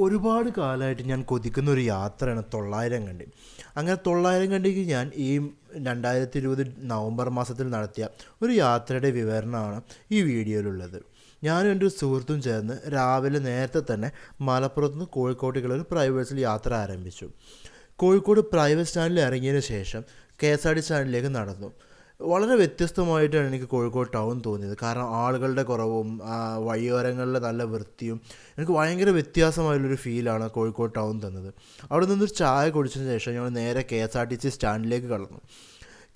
ഒരുപാട് കാലമായിട്ട് ഞാൻ കൊതിക്കുന്ന ഒരു യാത്രയാണ് തൊള്ളായിരം കണ്ടി. അങ്ങനെ തൊള്ളായിരം കണ്ടിക്ക് ഞാൻ ഈ 2020 നവംബർ മാസത്തിൽ നടത്തിയ ഒരു യാത്രയുടെ വിവരണമാണ് ഈ വീഡിയോയിലുള്ളത്. ഞാനും എൻ്റെ ഒരു സുഹൃത്തും ചേർന്ന് രാവിലെ നേരത്തെ തന്നെ മലപ്പുറത്ത് നിന്ന് കോഴിക്കോട്ടേക്കുള്ള ഒരു പ്രൈവറ്റ് ബസ്സിൽ യാത്ര ആരംഭിച്ചു. കോഴിക്കോട് പ്രൈവറ്റ് സ്റ്റാൻഡിൽ ഇറങ്ങിയതിന് ശേഷം KSRTC സ്റ്റാൻഡിലേക്ക് നടന്നു. വളരെ വ്യത്യസ്തമായിട്ടാണ് എനിക്ക് കോഴിക്കോട് ടൗൺ തോന്നിയത്. കാരണം ആളുകളുടെ കുറവും വഴിയോരങ്ങളിലെ നല്ല വൃത്തിയും എനിക്ക് ഭയങ്കര വ്യത്യാസമായുള്ളൊരു ഫീലാണ് കോഴിക്കോട് ടൗൺ തന്നത്. അവിടെ നിന്നൊരു ചായ കുടിച്ചതിന് ശേഷം ഞങ്ങൾ നേരെ KSRTC സ്റ്റാൻഡിലേക്ക് കടന്നു.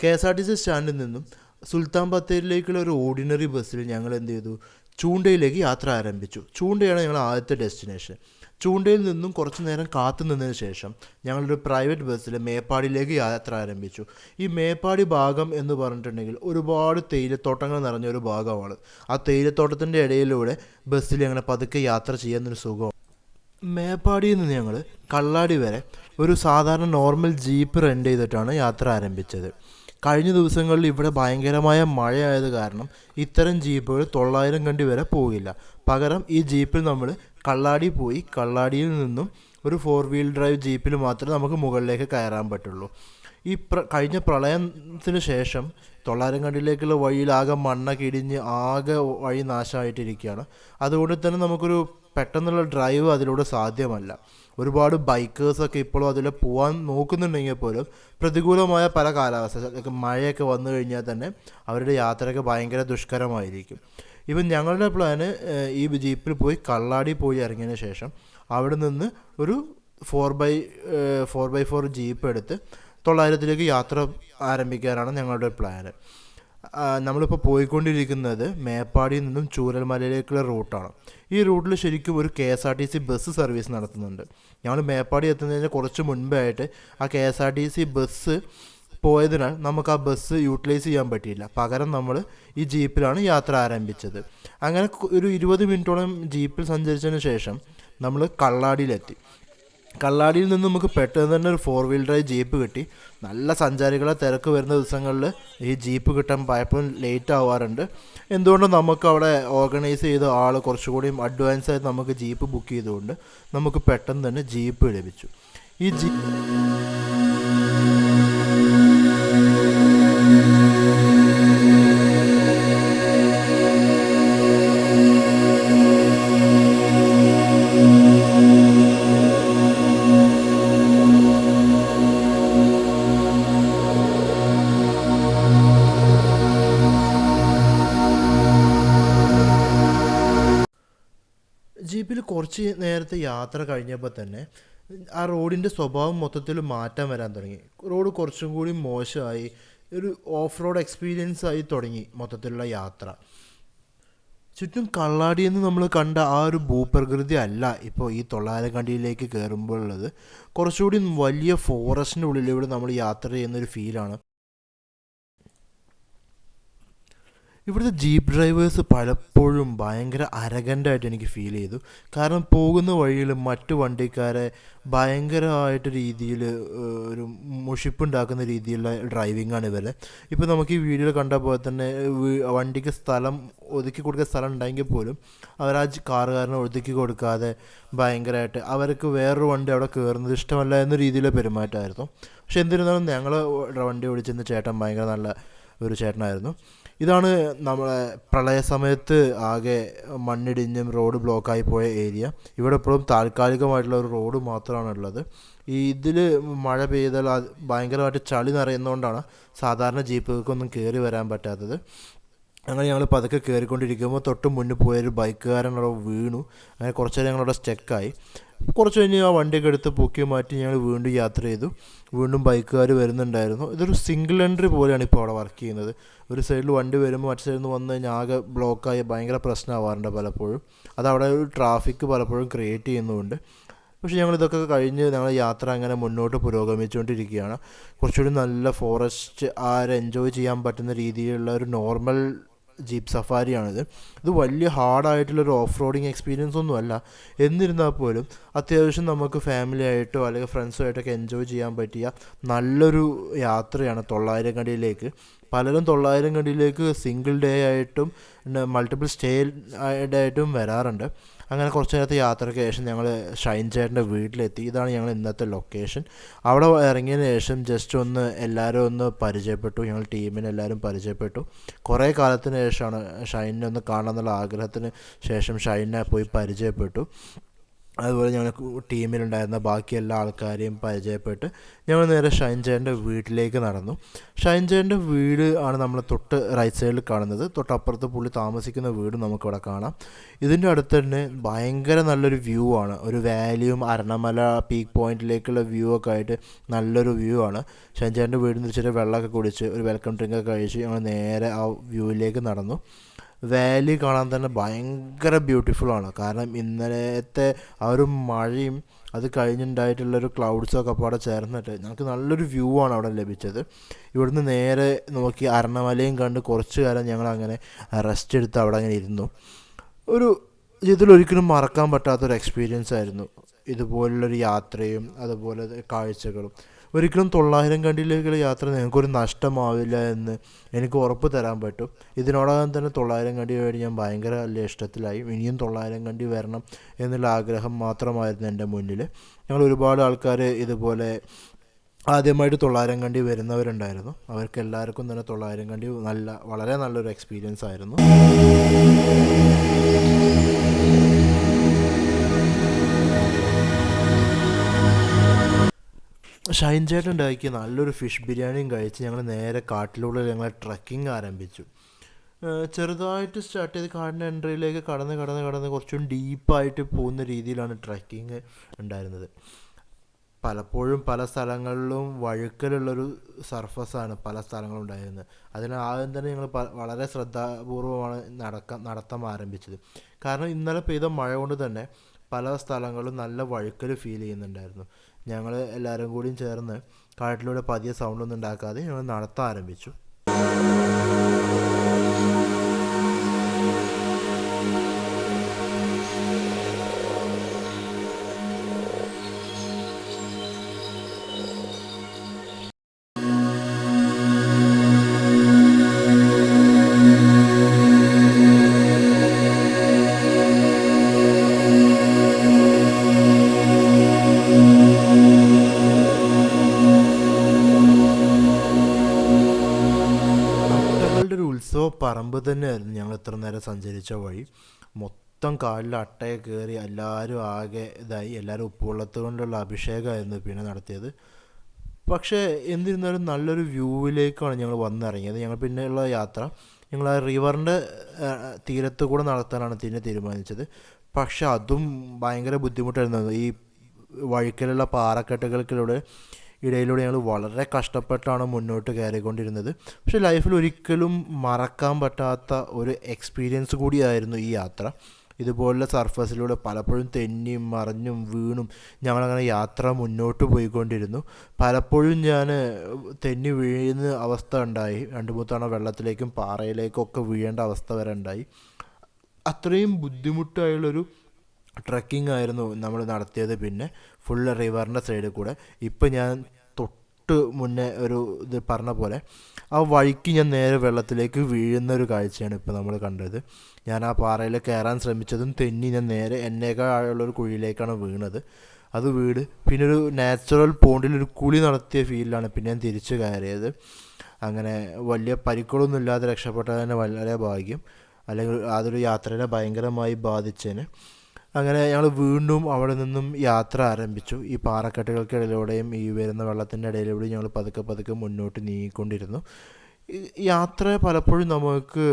KSRTC സ്റ്റാൻഡിൽ നിന്നും സുൽത്താൻ ബത്തേരിയിലേക്കുള്ള ഒരു ഓർഡിനറി ബസ്സിൽ ഞങ്ങൾ എന്ത് ചെയ്തു, ചൂണ്ടയിലേക്ക് യാത്ര ആരംഭിച്ചു. ചൂണ്ടയാണ് ഞങ്ങൾ ആദ്യത്തെ ഡെസ്റ്റിനേഷൻ. ചൂണ്ടയിൽ നിന്നും കുറച്ച് നേരം കാത്തു നിന്നതിന് ശേഷം ഞങ്ങളൊരു പ്രൈവറ്റ് ബസ്സിൽ മേപ്പാടിയിലേക്ക് യാത്ര ആരംഭിച്ചു. ഈ മേപ്പാടി ഭാഗം എന്ന് പറഞ്ഞിട്ടുണ്ടെങ്കിൽ ഒരുപാട് തേയിലത്തോട്ടങ്ങൾ നിറഞ്ഞൊരു ഭാഗമാണ്. ആ തേയിലത്തോട്ടത്തിൻ്റെ ഇടയിലൂടെ ബസ്സിൽ ഞങ്ങൾ പതുക്കെ യാത്ര ചെയ്യുന്നൊരു സുഖം. മേപ്പാടിയിൽ നിന്ന് ഞങ്ങൾ കള്ളാടി വരെ ഒരു സാധാരണ നോർമൽ ജീപ്പ് റെൻ്റ് ചെയ്തിട്ടാണ് യാത്ര ആരംഭിച്ചത്. കഴിഞ്ഞ ദിവസങ്ങളിൽ ഇവിടെ ഭയങ്കരമായ മഴയായത് കാരണം ഇത്തരം ജീപ്പുകൾ 900 കണ്ടി വരെ പോകില്ല. പകരം ഈ ജീപ്പിൽ നമ്മൾ കള്ളാടി പോയി കള്ളാടിയിൽ നിന്നും ഒരു 4 വീൽ ഡ്രൈവ് ജീപ്പിൽ മാത്രമേ നമുക്ക് മുകളിലേക്ക് കയറാൻ പറ്റുള്ളൂ. ഈ കഴിഞ്ഞ പ്രളയത്തിന് ശേഷം 900 കണ്ടിലേക്കുള്ള വഴിയിലാകെ മണ്ണൊക്കെ ഇടിഞ്ഞ് ആകെ വഴി നാശമായിട്ടിരിക്കുകയാണ്. അതുകൊണ്ട് തന്നെ നമുക്കൊരു പെട്ടെന്നുള്ള ഡ്രൈവ് അതിലൂടെ സാധ്യമല്ല. ഒരുപാട് ബൈക്കേഴ്സൊക്കെ ഇപ്പോഴും അതിൽ പോകാൻ നോക്കുന്നുണ്ടെങ്കിൽ പോലും പ്രതികൂലമായ പല കാലാവസ്ഥ, മഴയൊക്കെ വന്നു കഴിഞ്ഞാൽ തന്നെ അവരുടെ യാത്രയൊക്കെ ഭയങ്കര ദുഷ്കരമായിരിക്കും. ഇപ്പം ഞങ്ങളുടെ പ്ലാന് ഈ ജീപ്പിൽ പോയി കള്ളാടി പോയി ഇറങ്ങിയതിന് ശേഷം അവിടെ നിന്ന് ഒരു 4x4 ജീപ്പ് എടുത്ത് 900ലേക്ക് യാത്ര ആരംഭിക്കാനാണ് ഞങ്ങളുടെ പ്ലാന്. നമ്മളിപ്പോൾ പോയിക്കൊണ്ടിരിക്കുന്നത് മേപ്പാടിയിൽ നിന്നും ചൂരൽമലയിലേക്കുള്ള റൂട്ടാണ്. ഈ റൂട്ടിൽ ശരിക്കും ഒരു KSRTC ബസ് സർവീസ് നടത്തുന്നുണ്ട്. ഞങ്ങൾ മേപ്പാടി എത്തുന്നതിന് കുറച്ച് മുൻപായിട്ട് ആ KSRTC ബസ് പോയതിനാൽ നമുക്ക് ആ ബസ് യൂട്ടിലൈസ് ചെയ്യാൻ പറ്റിയില്ല. പകരം നമ്മൾ ഈ ജീപ്പിലാണ് യാത്ര ആരംഭിച്ചത്. അങ്ങനെ ഒരു 20 മിനിറ്റോളം ജീപ്പിൽ സഞ്ചരിച്ചതിന് ശേഷം നമ്മൾ കള്ളാടിയിലെത്തി. കള്ളാടിയിൽ നിന്ന് നമുക്ക് പെട്ടെന്ന് തന്നെ ഒരു 4 വീൽ ഡ്രൈവ് ജീപ്പ് കിട്ടി. നല്ല സഞ്ചാരികളെ തിരക്ക് വരുന്ന ദിവസങ്ങളിൽ ഈ ജീപ്പ് കിട്ടാൻ പലപ്പോഴും ലേറ്റ് ആവാറുണ്ട്. എന്തുകൊണ്ടും നമുക്ക് അവിടെ ഓർഗനൈസ് ചെയ്ത ആൾ കുറച്ചുകൂടി അഡ്വാൻസ് ആയിട്ട് നമുക്ക് ജീപ്പ് ബുക്ക് ചെയ്തുകൊണ്ട് നമുക്ക് പെട്ടെന്ന് തന്നെ ജീപ്പ് ലഭിച്ചു. ഈ ജീപ്പിൽ കുറച്ച് നേരത്തെ യാത്ര കഴിഞ്ഞപ്പോൾ തന്നെ ആ റോഡിൻ്റെ സ്വഭാവം മൊത്തത്തിൽ മാറ്റം വരാൻ തുടങ്ങി. റോഡ് കുറച്ചും കൂടി മോശമായി, ഒരു ഓഫ് റോഡ് എക്സ്പീരിയൻസ് ആയി തുടങ്ങി മൊത്തത്തിലുള്ള യാത്ര. ചുറ്റും കള്ളാടിയിൽ നിന്ന് നമ്മൾ കണ്ട ആ ഒരു ഭൂപ്രകൃതി അല്ല ഇപ്പോൾ ഈ 900 കണ്ടിയിലേക്ക് കയറുമ്പോഴുള്ളത്. കുറച്ചുകൂടി വലിയ ഫോറസ്റ്റിൻ്റെ ഉള്ളിലൂടെ നമ്മൾ യാത്ര ചെയ്യുന്നൊരു ഫീലാണ്. ഇവിടുത്തെ ജീപ്പ് ഡ്രൈവേഴ്സ് പലപ്പോഴും ഭയങ്കര അരഗൻ്റായിട്ട് എനിക്ക് ഫീൽ ചെയ്തു. കാരണം പോകുന്ന വഴിയിൽ മറ്റു വണ്ടിക്കാരെ ഭയങ്കരമായിട്ട് രീതിയിൽ ഒരു മുഷിപ്പുണ്ടാക്കുന്ന രീതിയിലുള്ള ഡ്രൈവിങ്ങാണ് ഇവരെ. ഇപ്പോൾ നമുക്ക് ഈ വീഡിയോയിൽ കണ്ട പോലെ തന്നെ വണ്ടിക്ക് സ്ഥലം ഒതുക്കി കൊടുക്കാൻ സ്ഥലം ഉണ്ടെങ്കിൽ പോലും അവർ ആ കാറുകാരനെ ഒതുക്കി കൊടുക്കാതെ ഭയങ്കരമായിട്ട് അവർക്ക് വേറൊരു വണ്ടി അവിടെ കയറുന്നത് ഇഷ്ടമല്ല എന്ന രീതിയിലുള്ള പെരുമാറ്റമായിരുന്നു. പക്ഷെ എന്നിരുന്നാലും ഞങ്ങൾ വണ്ടി ഓടിച്ചെന്ന ചേട്ടൻ ഭയങ്കര നല്ല ഒരു ചേട്ടനായിരുന്നു. ഇതാണ് നമ്മളെ പ്രളയ സമയത്ത് ആകെ മണ്ണിടിഞ്ഞും റോഡ് ബ്ലോക്കായി പോയ ഏരിയ. ഇവിടെ ഇപ്പോഴും താൽക്കാലികമായിട്ടുള്ള ഒരു റോഡ് മാത്രമാണ് ഉള്ളത്. ഇതിൽ മഴ പെയ്താൽ ഭയങ്കരമായിട്ട് ചളി നിറയുന്നതുകൊണ്ടാണ് സാധാരണ ജീപ്പുകൾക്കൊന്നും കയറി വരാൻ പറ്റാത്തത്. അങ്ങനെ ഞങ്ങൾ പതുക്കെ കയറിക്കൊണ്ടിരിക്കുമ്പോൾ തൊട്ട് മുന്നിൽ പോയൊരു ബൈക്കുകാരൻ അവിടെ വീണു. അങ്ങനെ കുറച്ച് നേരം ഞങ്ങളവിടെ സ്റ്റക്കായി. കുറച്ച് കഴിഞ്ഞ് ആ വണ്ടിയൊക്കെ എടുത്ത് പൊക്കി മാറ്റി ഞങ്ങൾ വീണ്ടും യാത്ര ചെയ്തു. വീണ്ടും ബൈക്കുകാർ വരുന്നുണ്ടായിരുന്നു. ഇതൊരു സിംഗിൾ എൻട്രി പോലെയാണ് ഇപ്പോൾ അവിടെ വർക്ക് ചെയ്യുന്നത്. ഒരു സൈഡിൽ വണ്ടി വരുമ്പോൾ മറ്റു സൈഡിൽ നിന്ന് വന്നു കഴിഞ്ഞാൽ ആകെ ബ്ലോക്കായി ഭയങ്കര പ്രശ്നമാവാറുണ്ട് പലപ്പോഴും. അതവിടെ ഒരു ട്രാഫിക് പലപ്പോഴും ക്രിയേറ്റ് ചെയ്യുന്നുമുണ്ട്. പക്ഷേ ഞങ്ങളിതൊക്കെ കഴിഞ്ഞ് ഞങ്ങൾ യാത്ര അങ്ങനെ മുന്നോട്ട് പുരോഗമിച്ചുകൊണ്ടിരിക്കുകയാണ്. കുറച്ചുകൂടി നല്ല ഫോറസ്റ്റ് എൻജോയ് ചെയ്യാൻ പറ്റുന്ന രീതിയിലുള്ള ഒരു നോർമൽ ജീപ്പ് സഫാരിയാണിത്. ഇത് വലിയ ഹാർഡായിട്ടുള്ളൊരു ഓഫ് റോഡിങ് എക്സ്പീരിയൻസ് ഒന്നുമല്ല. എന്നിരുന്നാൽ പോലും അത്യാവശ്യം നമുക്ക് ഫാമിലി ആയിട്ടോ അല്ലെങ്കിൽ ഫ്രണ്ട്സുമായിട്ടൊക്കെ എൻജോയ് ചെയ്യാൻ പറ്റിയ നല്ലൊരു യാത്രയാണ് 900 കണ്ടിയിലേക്ക്. പലരും 900 കണ്ടിയിലേക്ക് സിംഗിൾ ഡേ ആയിട്ടും മൾട്ടിപ്പിൾ സ്റ്റേ ആയിട്ടും വരാറുണ്ട്. അങ്ങനെ കുറച്ച് നേരത്തെ യാത്രയ്ക്ക് ശേഷം ഞങ്ങൾ ഷൈൻ ചേട്ടൻ്റെ വീട്ടിലെത്തി. ഇതാണ് ഞങ്ങൾ ഇന്നത്തെ ലൊക്കേഷൻ. അവിടെ ഇറങ്ങിയതിന് ശേഷം ജസ്റ്റ് ഒന്ന് എല്ലാവരും ഒന്ന് പരിചയപ്പെട്ടു. ഞങ്ങൾ ടീമിനെ എല്ലാവരും പരിചയപ്പെട്ടു. കുറേ കാലത്തിന് ശേഷമാണ് ഷൈനിനെ ഒന്ന് കാണാമെന്നുള്ള ആഗ്രഹത്തിന് ശേഷം ഷൈനിനെ പോയി പരിചയപ്പെട്ടു. അതുപോലെ ഞങ്ങൾ ടീമിലുണ്ടായിരുന്ന ബാക്കി എല്ലാ ആൾക്കാരെയും പരിചയപ്പെട്ട് ഞങ്ങൾ നേരെ ഷൈൻ ചേട്ടൻ്റെ വീട്ടിലേക്ക് നടന്നു. ഷൈൻ ചേട്ടൻ്റെ വീട് ആണ് നമ്മൾ തൊട്ട് റൈറ്റ് സൈഡിൽ കാണുന്നത്. തൊട്ടപ്പുറത്ത് പുള്ളി താമസിക്കുന്ന വീട് നമുക്കിവിടെ കാണാം. ഇതിൻ്റെ അടുത്ത് തന്നെ ഭയങ്കര നല്ലൊരു വ്യൂ ആണ്. ഒരു വാലിയും അരണമല പീക്ക് പോയിന്റിലേക്കുള്ള വ്യൂ ഒക്കെ ആയിട്ട് നല്ലൊരു വ്യൂ ആണ്. ഷൈൻ ചേട്ടൻ്റെ വീടിൽ നിന്ന് ഇച്ചിരി വെള്ളമൊക്കെ കുടിച്ച് ഒരു വെൽക്കം ഡ്രിങ്കൊക്കെ കഴിച്ച് ഞങ്ങൾ നേരെ ആ വ്യൂവിലേക്ക് നടന്നു. വാലി കാണാൻ തന്നെ ഭയങ്കര ബ്യൂട്ടിഫുള്ളാണ്. കാരണം ഇന്നലത്തെ ആ ഒരു മഴയും അത് കഴിഞ്ഞുണ്ടായിട്ടുള്ളൊരു ക്ലൗഡ്സൊക്കെ പാടെ ചേർന്നിട്ട് ഞങ്ങൾക്ക് നല്ലൊരു വ്യൂ ആണ് അവിടെ ലഭിച്ചത്. ഇവിടുന്ന് നേരെ നോക്കി അരണമലയും കണ്ട് കുറച്ച് കാലം ഞങ്ങളങ്ങനെ റെസ്റ്റ് എടുത്ത് അവിടെ അങ്ങനെ ഇരുന്നു. ഒരു ഇതിലൊരിക്കലും മറക്കാൻ പറ്റാത്തൊരു എക്സ്പീരിയൻസ് ആയിരുന്നു ഇതുപോലുള്ളൊരു യാത്രയും അതുപോലെ കാഴ്ചകളും. ഒരിക്കലും 900 കണ്ടിയിലേക്കുള്ള യാത്ര നിങ്ങൾക്കൊരു നഷ്ടമാവില്ല എന്ന് എനിക്ക് ഉറപ്പ് തരാൻ പറ്റും. ഇതിനോടകം തന്നെ 900 കണ്ടി വേണ്ടി ഞാൻ ഭയങ്കര വലിയ ഇഷ്ടത്തിലായി. ഇനിയും 900 കണ്ടി വരണം എന്നുള്ള ആഗ്രഹം മാത്രമായിരുന്നു എൻ്റെ മുന്നിൽ. ഞങ്ങൾ ഒരുപാട് ആൾക്കാർ ഇതുപോലെ ആദ്യമായിട്ട് 900 കണ്ടി വരുന്നവരുണ്ടായിരുന്നു. അവർക്ക് എല്ലാവർക്കും തന്നെ 900 കണ്ടി വളരെ നല്ലൊരു എക്സ്പീരിയൻസ് ആയിരുന്നു. ഷൈൻ ചേട്ടൻ ഉണ്ടാക്കി നല്ലൊരു ഫിഷ് ബിരിയാണിയും കഴിച്ച് ഞങ്ങൾ നേരെ കാട്ടിലൂടെ ഞങ്ങൾ ട്രക്കിംഗ് ആരംഭിച്ചു. ചെറുതായിട്ട് സ്റ്റാർട്ട് ചെയ്ത് കാടിൻ്റെ എൻട്രിയിലേക്ക് കടന്ന് കുറച്ചും ഡീപ്പായിട്ട് പോകുന്ന രീതിയിലാണ് ട്രക്കിങ് ഉണ്ടായിരുന്നത്. പലപ്പോഴും പല സ്ഥലങ്ങളിലും വഴുക്കലുള്ളൊരു സർഫസാണ് പല സ്ഥലങ്ങളും ഉണ്ടായിരുന്നത്. അതിന് ആദ്യം തന്നെ ഞങ്ങൾ വളരെ ശ്രദ്ധാപൂർവമാണ് നടത്തം ആരംഭിച്ചത്. കാരണം ഇന്നലെ പെയ്ത മഴ കൊണ്ട് തന്നെ പല സ്ഥലങ്ങളും നല്ല വഴുക്കൽ ഫീൽ ചെയ്യുന്നുണ്ടായിരുന്നു. ഞങ്ങൾ എല്ലാവരും കൂടിയും ചേർന്ന് കാട്ടിലൂടെ പതിയെ സൗണ്ടൊന്നും ഉണ്ടാക്കാതെ ഞങ്ങൾ നടത്താൻ ആരംഭിച്ചു. ഒരു ഉത്സവ പറമ്പ് തന്നെയായിരുന്നു ഞങ്ങൾ ഇത്ര നേരം സഞ്ചരിച്ച വഴി. മൊത്തം കാലിൽ അട്ടയെ കയറി എല്ലാവരും ആകെ ഇതായി. എല്ലാവരും ഉപ്പുവെള്ളത്ത് കൊണ്ടുള്ള അഭിഷേകമായിരുന്നു പിന്നെ നടത്തിയത്. പക്ഷേ എന്നിരുന്നാലും നല്ലൊരു വ്യൂവിലേക്കാണ് ഞങ്ങൾ വന്നിറങ്ങിയത്. ഞങ്ങൾ പിന്നെയുള്ള യാത്ര ഞങ്ങൾ ആ റിവറിൻ്റെ തീരത്ത് കൂടെ നടത്താനാണ് പിന്നെ തീരുമാനിച്ചത്. പക്ഷെ അതും ഭയങ്കര ബുദ്ധിമുട്ടായിരുന്നു. ഈ വഴിക്കലുള്ള പാറക്കെട്ടുകൾക്കിലൂടെ ഇടയിലൂടെ ഞങ്ങൾ വളരെ കഷ്ടപ്പെട്ടാണ് മുന്നോട്ട് കയറിക്കൊണ്ടിരുന്നത്. പക്ഷേ ലൈഫിൽ ഒരിക്കലും മറക്കാൻ പറ്റാത്ത ഒരു എക്സ്പീരിയൻസ് കൂടിയായിരുന്നു ഈ യാത്ര. ഇതുപോലുള്ള സർഫസിലൂടെ പലപ്പോഴും തെന്നിയും മറിഞ്ഞും വീണും ഞങ്ങളങ്ങനെ യാത്ര മുന്നോട്ട് പോയിക്കൊണ്ടിരുന്നു. പലപ്പോഴും ഞാൻ തെന്നി വീഴുന്ന അവസ്ഥ ഉണ്ടായി. 2-3 തവണ വെള്ളത്തിലേക്കും പാറയിലേക്കും ഒക്കെ വീഴേണ്ട അവസ്ഥ വരെ ഉണ്ടായി. അത്രയും ബുദ്ധിമുട്ടായുള്ളൊരു ട്രക്കിംഗ് ആയിരുന്നു നമ്മൾ നടത്തിയത്. പിന്നെ ഫുൾ റിവറിൻ്റെ സൈഡിൽ കൂടെ ഇപ്പം ഞാൻ തൊട്ട് മുന്നേ ഒരു ഇത് പറഞ്ഞ പോലെ ആ വഴിക്ക് ഞാൻ നേരെ വെള്ളത്തിലേക്ക് വീഴുന്ന ഒരു കാഴ്ചയാണ് ഇപ്പോൾ നമ്മൾ കണ്ടത്. ഞാൻ ആ പാറയിൽ കയറാൻ ശ്രമിച്ചതും തെന്നി ഞാൻ നേരെ എന്നേക്കാൾ ആഴമുള്ളൊരു കുഴിയിലേക്കാണ് വീണത്. അത് വീട് പിന്നെ ഒരു നാച്ചുറൽ പോണ്ടിലൊരു കുളി നടത്തിയ ഫീലിലാണ് പിന്നെ ഞാൻ തിരിച്ച് കയറിയത്. അങ്ങനെ വലിയ പരിക്കുകളൊന്നും ഇല്ലാതെ രക്ഷപ്പെട്ടത് തന്നെ വളരെ ഭാഗ്യം. അല്ലെങ്കിൽ അതൊരു യാത്രയെ ഭയങ്കരമായി ബാധിച്ചേനെ. അങ്ങനെ ഞങ്ങൾ വീണ്ടും അവിടെ നിന്നും യാത്ര ആരംഭിച്ചു. ഈ പാറക്കെട്ടുകൾക്കിടയിലൂടെയും ഈ വരുന്ന വെള്ളത്തിൻ്റെ ഇടയിലൂടെയും ഞങ്ങൾ പതുക്കെ മുന്നോട്ട് നീങ്ങിക്കൊണ്ടിരുന്നു. യാത്ര പലപ്പോഴും നമുക്ക്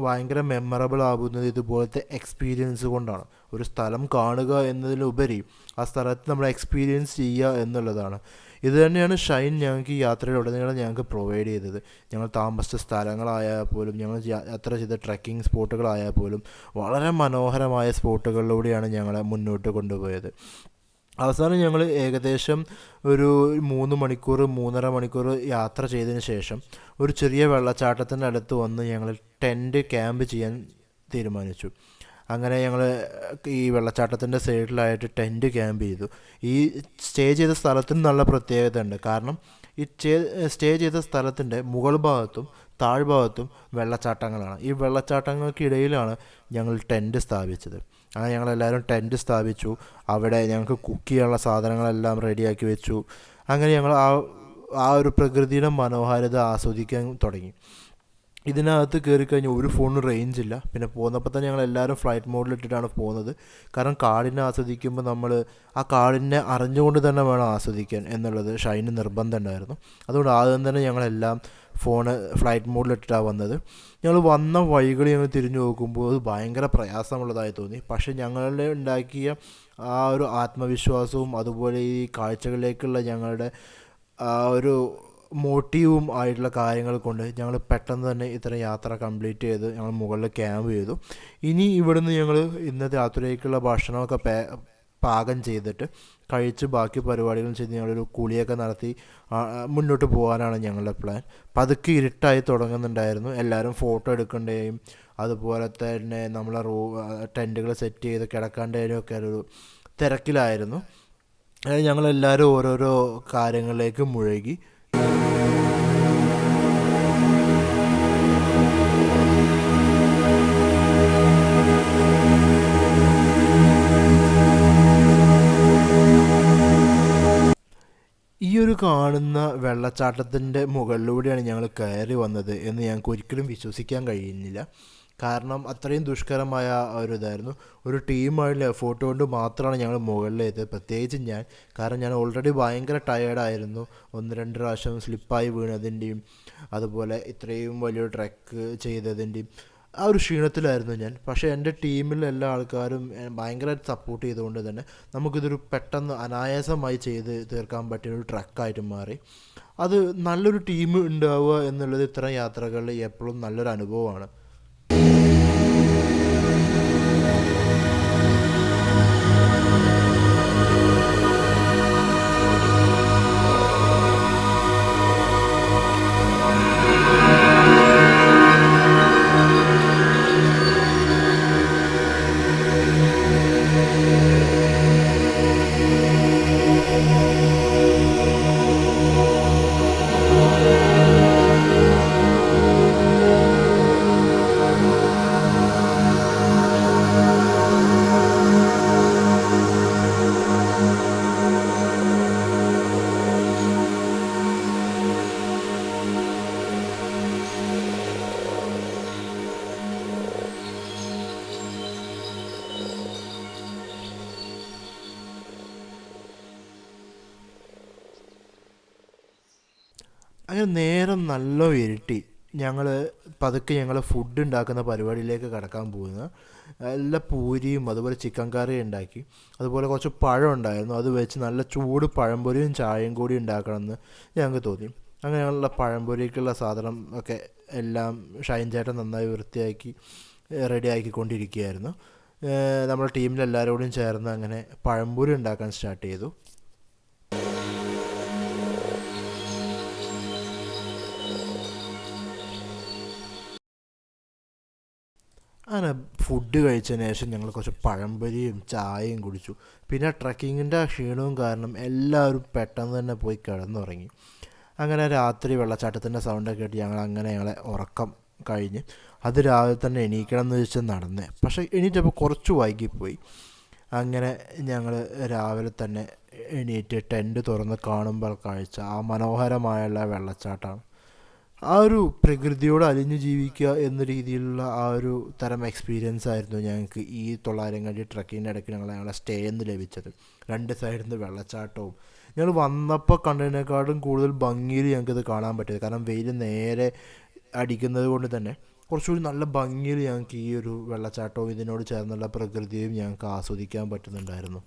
ഭയങ്കര മെമ്മറബിൾ ആകുന്നത് ഇതുപോലത്തെ എക്സ്പീരിയൻസ് കൊണ്ടാണ്. ഒരു സ്ഥലം കാണുക എന്നതിലുപരി ആ സ്ഥലത്ത് നമ്മൾ എക്സ്പീരിയൻസ് ചെയ്യുക എന്നുള്ളതാണ്. ഇത് തന്നെയാണ് ഷൈൻ ഞങ്ങൾക്ക് ഈ യാത്രയിലുടനീളം ഞങ്ങൾക്ക് പ്രൊവൈഡ് ചെയ്തത്. ഞങ്ങൾ താമസിച്ച സ്ഥലങ്ങളായാൽ പോലും ഞങ്ങൾ യാത്ര ചെയ്ത ട്രക്കിംഗ് സ്പോട്ടുകളായാൽ പോലും വളരെ മനോഹരമായ സ്പോട്ടുകളിലൂടെയാണ് ഞങ്ങളെ മുന്നോട്ട് കൊണ്ടുപോയത്. അവസാനം ഞങ്ങൾ ഏകദേശം ഒരു 3 മണിക്കൂർ 3.5 മണിക്കൂർ യാത്ര ചെയ്തതിന് ശേഷം ഒരു ചെറിയ വെള്ളച്ചാട്ടത്തിൻ്റെ അടുത്ത് വന്ന് ഞങ്ങൾ ടെൻറ്റ് ക്യാമ്പ് ചെയ്യാൻ തീരുമാനിച്ചു. അങ്ങനെ ഞങ്ങൾ ഈ വെള്ളച്ചാട്ടത്തിൻ്റെ സൈഡിലായിട്ട് ടെൻറ്റ് ക്യാമ്പ് ചെയ്തു. ഈ സ്റ്റേ ചെയ്ത സ്ഥലത്തിന് നല്ല പ്രത്യേകത ഉണ്ട്. കാരണം ഈ സ്റ്റേ ചെയ്ത സ്ഥലത്തിൻ്റെ മുകൾ ഭാഗത്തും താഴ്ഭാഗത്തും വെള്ളച്ചാട്ടങ്ങളാണ്. ഈ വെള്ളച്ചാട്ടങ്ങൾക്കിടയിലാണ് ഞങ്ങൾ ടെൻറ്റ് സ്ഥാപിച്ചത്. അങ്ങനെ ഞങ്ങളെല്ലാവരും ടെൻറ്റ് സ്ഥാപിച്ചു. അവിടെ ഞങ്ങൾക്ക് കുക്ക് ചെയ്യാനുള്ള സാധനങ്ങളെല്ലാം റെഡിയാക്കി വെച്ചു. അങ്ങനെ ഞങ്ങൾ ആ ഒരു പ്രകൃതിയുടെ മനോഹാരിത ആസ്വദിക്കാൻ തുടങ്ങി. ഇതിനകത്ത് കയറിക്കഴിഞ്ഞാൽ ഒരു ഫോണിന് റേഞ്ച് ഇല്ല. പിന്നെ പോന്നപ്പോൾ തന്നെ ഞങ്ങളെല്ലാവരും ഫ്ലൈറ്റ് മോഡിലിട്ടിട്ടാണ് പോകുന്നത്. കാരണം കാടിനെ ആസ്വദിക്കുമ്പോൾ നമ്മൾ ആ കാടിനെ അറിഞ്ഞുകൊണ്ട് തന്നെ വേണം ആസ്വദിക്കാൻ എന്നുള്ളത് ഷൈന് നിർബന്ധം ഉണ്ടായിരുന്നു. അതുകൊണ്ട് ആദ്യം തന്നെ ഞങ്ങളെല്ലാം ഫോണ് ഫ്ലൈറ്റ് മോഡിലിട്ടിട്ടാണ് വന്നത്. ഞങ്ങൾ വന്ന വഴികൾ ഞങ്ങൾ തിരിഞ്ഞു നോക്കുമ്പോൾ അത് ഭയങ്കര പ്രയാസമുള്ളതായി തോന്നി. പക്ഷേ ഞങ്ങളുടെ ഉണ്ടാക്കിയ ആ ഒരു ആത്മവിശ്വാസവും അതുപോലെ ഈ കാഴ്ചകളിലേക്കുള്ള ഞങ്ങളുടെ ആ ഒരു മോട്ടീവും ആയിട്ടുള്ള കാര്യങ്ങൾ കൊണ്ട് ഞങ്ങൾ പെട്ടെന്ന് തന്നെ ഇത്തരം യാത്ര കംപ്ലീറ്റ് ചെയ്ത് ഞങ്ങൾ മുകളിൽ ക്യാമ്പ് ചെയ്തു. ഇനി ഇവിടുന്ന് ഞങ്ങൾ ഇന്നത്തെ രാത്രിയിലേക്കുള്ള ഭക്ഷണമൊക്കെ പാകം ചെയ്തിട്ട് കഴിച്ച് ബാക്കി പരിപാടികളും ചെയ്ത് ഞങ്ങളൊരു കുളിയൊക്കെ നടത്തി മുന്നോട്ട് പോകാനാണ് ഞങ്ങളുടെ പ്ലാൻ. പതുക്കെ ഇരുട്ടായി തുടങ്ങുന്നുണ്ടായിരുന്നു. എല്ലാവരും ഫോട്ടോ എടുക്കേണ്ടതും അതുപോലെ തന്നെ നമ്മളെ ടെൻറ്റുകൾ സെറ്റ് ചെയ്ത് കിടക്കേണ്ടതിനും ഒക്കെ ഒരു തിരക്കിലായിരുന്നു. ഞങ്ങളെല്ലാവരും ഓരോരോ കാര്യങ്ങളിലേക്ക് മുഴുകി. ഈ ഒരു കാണുന്ന വെള്ളച്ചാട്ടത്തിൻ്റെ മുകളിലൂടെയാണ് ഞങ്ങൾ കയറി വന്നത് എന്ന് ഞങ്ങൾക്ക് ഒരിക്കലും വിശ്വസിക്കാൻ കഴിയുന്നില്ല. കാരണം അത്രയും ദുഷ്കരമായ ഒരു ഇതായിരുന്നു. ഒരു ടീമായിട്ടുള്ള എഫേർട്ട് കൊണ്ട് മാത്രമാണ് ഞങ്ങൾ മുകളിലെത്തിയത്. പ്രത്യേകിച്ച് ഞാൻ, കാരണം ഞാൻ ഓൾറെഡി ഭയങ്കര ടയേർഡായിരുന്നു. 1-2 പ്രാവശ്യം സ്ലിപ്പായി വീണതിൻ്റെയും അതുപോലെ ഇത്രയും വലിയൊരു ട്രെക്ക് ചെയ്തതിൻ്റെയും ആ ഒരു ക്ഷീണത്തിലായിരുന്നു ഞാൻ. പക്ഷേ എൻ്റെ ടീമിലെ എല്ലാ ആൾക്കാരും ഭയങ്കരമായിട്ട് സപ്പോർട്ട് ചെയ്തുകൊണ്ട് തന്നെ നമുക്കിതൊരു പെട്ടെന്ന് അനായാസമായി ചെയ്ത് തീർക്കാൻ പറ്റിയ ഒരു ട്രക്കായിട്ട് മാറി. അത് നല്ലൊരു ടീം ഉണ്ടാവുക എന്നുള്ളത് ഇത്തരം യാത്രകളിൽ എപ്പോഴും നല്ലൊരു അനുഭവമാണ്. അങ്ങനെ നേരം നല്ല ഇരുട്ടി. ഞങ്ങൾ പതുക്കെ ഫുഡ് ഉണ്ടാക്കുന്ന പരിപാടിയിലേക്ക് കടക്കാൻ പോകുന്നു. എല്ലാ പൂരിയും അതുപോലെ ചിക്കൻ കറിയും ഉണ്ടാക്കി. അതുപോലെ കുറച്ച് പഴം ഉണ്ടായിരുന്നു. അത് വെച്ച് നല്ല ചൂട് പഴംപൊരിയും ചായയും കൂടി ഉണ്ടാക്കണമെന്ന് ഞങ്ങൾക്ക് തോന്നി. അങ്ങനെ ഞങ്ങളുള്ള പഴംപൊരിക്കുള്ള സാധനം ഒക്കെ എല്ലാം ഷൈൻ ചേട്ടൻ നന്നായി വൃത്തിയാക്കി റെഡിയാക്കിക്കൊണ്ടിരിക്കുകയായിരുന്നു. നമ്മുടെ ടീമിലെല്ലാവരോടും ചേർന്ന് അങ്ങനെ പഴംപൊരി ഉണ്ടാക്കാൻ സ്റ്റാർട്ട് ചെയ്തു. അങ്ങനെ ഫുഡ് കഴിച്ചതിന് ശേഷം ഞങ്ങൾ കുറച്ച് പഴംപൊരിയും ചായയും കുടിച്ചു. പിന്നെ ട്രക്കിങ്ങിൻ്റെ ക്ഷീണവും കാരണം എല്ലാവരും പെട്ടെന്ന് തന്നെ പോയി കിടന്നുറങ്ങി. അങ്ങനെ രാത്രി വെള്ളച്ചാട്ടത്തിൻ്റെ സൗണ്ടൊക്കെ കേട്ട് ഞങ്ങളെ ഉറക്കം കഴിഞ്ഞ് അത് രാവിലെ തന്നെ എണീക്കണം എന്ന് വെച്ച് നടന്നേ. പക്ഷേ എണീറ്റപ്പോൾ കുറച്ച് വൈകിപ്പോയി. അങ്ങനെ ഞങ്ങൾ രാവിലെ തന്നെ എണീറ്റ് ടെൻറ്റ് തുറന്ന് കാണുമ്പോൾ കാഴ്ച ആ മനോഹരമായുള്ള വെള്ളച്ചാട്ടമാണ്. ആ ഒരു പ്രകൃതിയോട് അലിഞ്ഞു ജീവിക്കുക എന്ന രീതിയിലുള്ള ആ ഒരു തരം എക്സ്പീരിയൻസ് ആയിരുന്നു ഞങ്ങൾക്ക് ഈ 900 കണ്ടി ട്രക്കിങ്ങിൻ്റെ ഇടയ്ക്ക് ഞങ്ങളെ സ്റ്റേ എന്ന് ലഭിച്ചത്. 2 സൈഡിൽ നിന്ന് വെള്ളച്ചാട്ടവും ഞങ്ങൾ വന്നപ്പോൾ കണ്ടതിനേക്കാളും കൂടുതൽ ഭംഗിയിൽ ഞങ്ങൾക്കിത് കാണാൻ പറ്റിയത്. കാരണം വെയിൽ നേരെ അടിക്കുന്നത് കൊണ്ട് തന്നെ കുറച്ചുകൂടി നല്ല ഭംഗിയിൽ ഞങ്ങൾക്ക് ഈ ഒരു വെള്ളച്ചാട്ടവും ഇതിനോട് ചേർന്നുള്ള പ്രകൃതിയും ഞങ്ങൾക്ക് ആസ്വദിക്കാൻ പറ്റുന്നുണ്ടായിരുന്നു.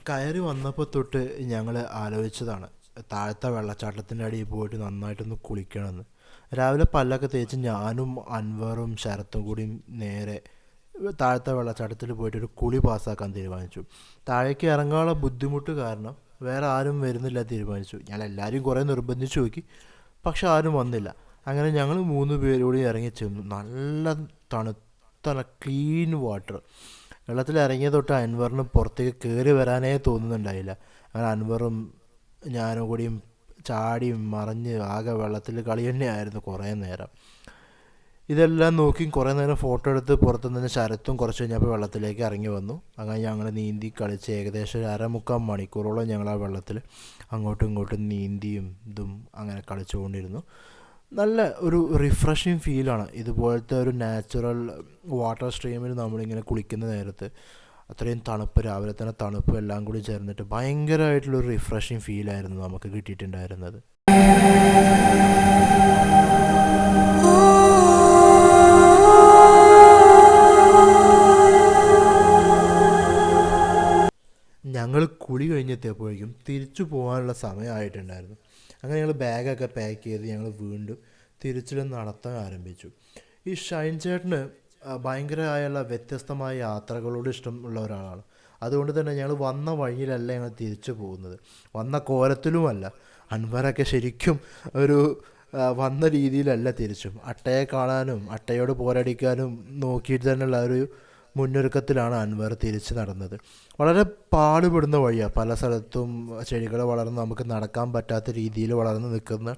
കയറി വന്നപ്പോൾ തൊട്ട് ഞങ്ങൾ ആലോചിച്ചതാണ്, താഴത്തെ വെള്ളച്ചാട്ടത്തിൻ്റെ അടിയിൽ പോയിട്ട് നന്നായിട്ടൊന്ന് കുളിക്കണമെന്ന്. രാവിലെ പല്ലൊക്കെ തേച്ച് ഞാനും അൻവറും ശരത്തും കൂടി നേരെ താഴത്തെ വെള്ളച്ചാട്ടത്തിൽ പോയിട്ട് ഒരു കുളി പാസ്സാക്കാൻ തീരുമാനിച്ചു. താഴേക്ക് ഇറങ്ങാനുള്ള ബുദ്ധിമുട്ട് കാരണം വേറെ ആരും വരുന്നില്ല തീരുമാനിച്ചു. ഞാൻ എല്ലാവരും കുറേ നിർബന്ധിച്ചു നോക്കി, പക്ഷെ ആരും വന്നില്ല. അങ്ങനെ ഞങ്ങൾ 3 പേരോട് ഇറങ്ങി ചെന്നു. നല്ല തണുത്ത ക്ലീൻ വാട്ടർ. വെള്ളത്തിൽ ഇറങ്ങിയ തൊട്ട് അൻവറിന് പുറത്തേക്ക് കയറി വരാനേ തോന്നുന്നുണ്ടായില്ല. അങ്ങനെ അൻവറും ഞാനും കൂടിയും ചാടിയും മറിഞ്ഞ് ആകെ വെള്ളത്തിൽ കളി തന്നെയായിരുന്നു കുറേ നേരം. ഇതെല്ലാം നോക്കി കുറേ നേരം ഫോട്ടോ എടുത്ത് പുറത്തു നിന്ന് ശരത്തും കുറച്ച് കഴിഞ്ഞപ്പോൾ വെള്ളത്തിലേക്ക് ഇറങ്ങി വന്നു. അങ്ങനെ ഞങ്ങൾ നീന്തി കളിച്ച് ഏകദേശം ഒരു 1/4 മണിക്കൂറോളം ഞങ്ങൾ ആ വെള്ളത്തിൽ അങ്ങോട്ടും ഇങ്ങോട്ടും നീന്തിയും ഇതും അങ്ങനെ കളിച്ചുകൊണ്ടിരുന്നു. നല്ല ഒരു റിഫ്രഷിങ് ഫീലാണ് ഇതുപോലത്തെ ഒരു നാച്ചുറൽ വാട്ടർ സ്ട്രീമിൽ നമ്മളിങ്ങനെ കുളിക്കുന്ന നേരത്ത്. അത്രയും തണുപ്പ്, രാവിലെ തന്നെ തണുപ്പ് എല്ലാം കൂടി ചേർന്നിട്ട് ഭയങ്കരമായിട്ടുള്ളൊരു റിഫ്രഷിങ് ഫീലായിരുന്നു നമുക്ക് കിട്ടിയിട്ടുണ്ടായിരുന്നത്. ഞങ്ങൾ കുളി കഴിഞ്ഞെത്തിയപ്പോഴേക്കും തിരിച്ചു പോകാനുള്ള സമയമായിട്ടുണ്ടായിരുന്നു. അങ്ങനെ ഞങ്ങൾ ബാഗൊക്കെ പാക്ക് ചെയ്ത് ഞങ്ങൾ വീണ്ടും തിരിച്ചിൽ നടത്താൻ ആരംഭിച്ചു. ഈ ഷൈൻ ചേട്ടന് ഭയങ്കരമായുള്ള വ്യത്യസ്തമായ യാത്രകളോട് ഇഷ്ടമുള്ള ഒരാളാണ്. അതുകൊണ്ട് തന്നെ ഞങ്ങൾ വന്ന വഴിയിലല്ല ഞങ്ങൾ തിരിച്ചു പോകുന്നത്, വന്ന കോലത്തിലുമല്ല. അൻവറൊക്കെ ശരിക്കും ഒരു വന്ന രീതിയിലല്ല തിരിച്ചും. അട്ടയെ കാണാനും അട്ടയോട് പോരടിക്കാനും നോക്കിയിട്ട് തന്നെയുള്ള ഒരു മുന്നൊരുക്കത്തിലാണ് അൻവർ തിരിച്ച് നടന്നത്. വളരെ പാടുപെടുന്ന വഴിയാണ്. പല സ്ഥലത്തും ചെടികൾ വളർന്ന് നമുക്ക് നടക്കാൻ പറ്റാത്ത രീതിയിൽ വളർന്ന് നിൽക്കുന്ന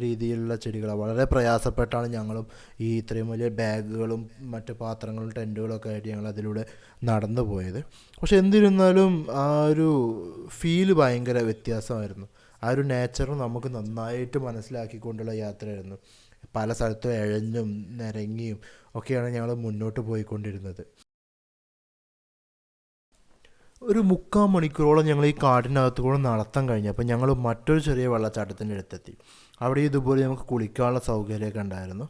രീതിയിലുള്ള ചെടികളാണ്. വളരെ പ്രയാസപ്പെട്ടാണ് ഞങ്ങളും ഈ ഇത്രയും വലിയ ബാഗുകളും മറ്റ് പാത്രങ്ങളും ടെൻറ്റുകളൊക്കെ ആയിട്ട് ഞങ്ങൾ അതിലൂടെ നടന്നു പോയത്. പക്ഷെ എന്നിരുന്നാലും ആ ഒരു ഫീല് ഭയങ്കര വ്യത്യാസമായിരുന്നു. ആ ഒരു നേച്ചർ നമുക്ക് നന്നായിട്ട് മനസ്സിലാക്കിക്കൊണ്ടുള്ള യാത്രയായിരുന്നു. പല സ്ഥലത്തും ഇഴഞ്ഞും നിരങ്ങിയും ഒക്കെയാണ് ഞങ്ങൾ മുന്നോട്ട് പോയിക്കൊണ്ടിരുന്നത്. ഒരു 3/4 മണിക്കൂറോളം ഞങ്ങൾ ഈ കാടിനകത്ത് കൂടെ നടത്താൻ കഴിഞ്ഞപ്പോൾ ഞങ്ങൾ മറ്റൊരു ചെറിയ വെള്ളച്ചാട്ടത്തിൻ്റെ അടുത്തെത്തി. അവിടെ ഇതുപോലെ നമുക്ക് കുളിക്കാനുള്ള സൗകര്യമൊക്കെ ഉണ്ടായിരുന്നു.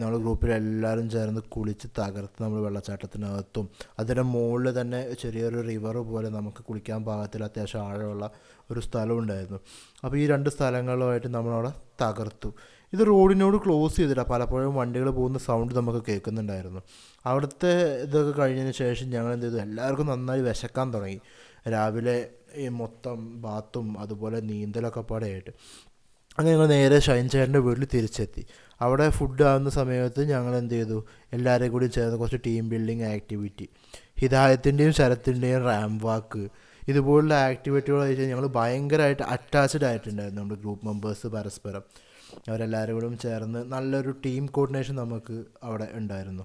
ഞങ്ങൾ ഗ്രൂപ്പിലെല്ലാവരും ചേർന്ന് കുളിച്ച് തകർത്ത് നമ്മൾ വെള്ളച്ചാട്ടത്തിനകത്തും അതിൻ്റെ മുകളിൽ തന്നെ ചെറിയൊരു റിവർ പോലെ നമുക്ക് കുളിക്കാൻ പാകത്തിൽ അത്യാവശ്യം ആഴമുള്ള ഒരു സ്ഥലം ഉണ്ടായിരുന്നു. അപ്പോൾ ഈ 2 സ്ഥലങ്ങളുമായിട്ട് നമ്മളവിടെ തകർത്തു. ഇത് റോഡിനോട് ക്ലോസ് ചെയ്തിട്ടാണ്. പലപ്പോഴും വണ്ടികൾ പോകുന്ന സൗണ്ട് നമുക്ക് കേൾക്കുന്നുണ്ടായിരുന്നു. അവിടുത്തെ ഇതൊക്കെ കഴിഞ്ഞതിന് ശേഷം ഞങ്ങൾ എന്ത് ചെയ്തു, എല്ലാവർക്കും നന്നായി വിശക്കാൻ തുടങ്ങി. രാവിലെ ഈ മൊത്തം ബാത്തും അതുപോലെ നീന്തലൊക്കെ പാടെയായിട്ട് അങ്ങനെ ഞങ്ങൾ നേരെ ഷൈൻ ചേട്ടൻ്റെ വീട്ടിൽ തിരിച്ചെത്തി. അവിടെ ഫുഡ് ആവുന്ന സമയത്ത് ഞങ്ങൾ എന്ത് ചെയ്തു, എല്ലാവരെയും കൂടി ചേർന്ന് കുറച്ച് ടീം ബിൽഡിങ് ആക്ടിവിറ്റി, ഹിദായത്തിൻ്റെയും ശരത്തിൻ്റെയും റാം വാക്ക്, ഇതുപോലുള്ള ആക്ടിവിറ്റികളായിട്ട് ഞങ്ങൾ ഭയങ്കരമായിട്ട് അറ്റാച്ച്ഡ് ആയിട്ടുണ്ടായിരുന്നു. നമ്മുടെ ഗ്രൂപ്പ് മെമ്പേഴ്സ് പരസ്പരം അവരെല്ലാവരും കൂടെ ചേർന്ന് നല്ലൊരു ടീം കോർഡിനേഷൻ നമുക്ക് അവിടെ ഉണ്ടായിരുന്നു.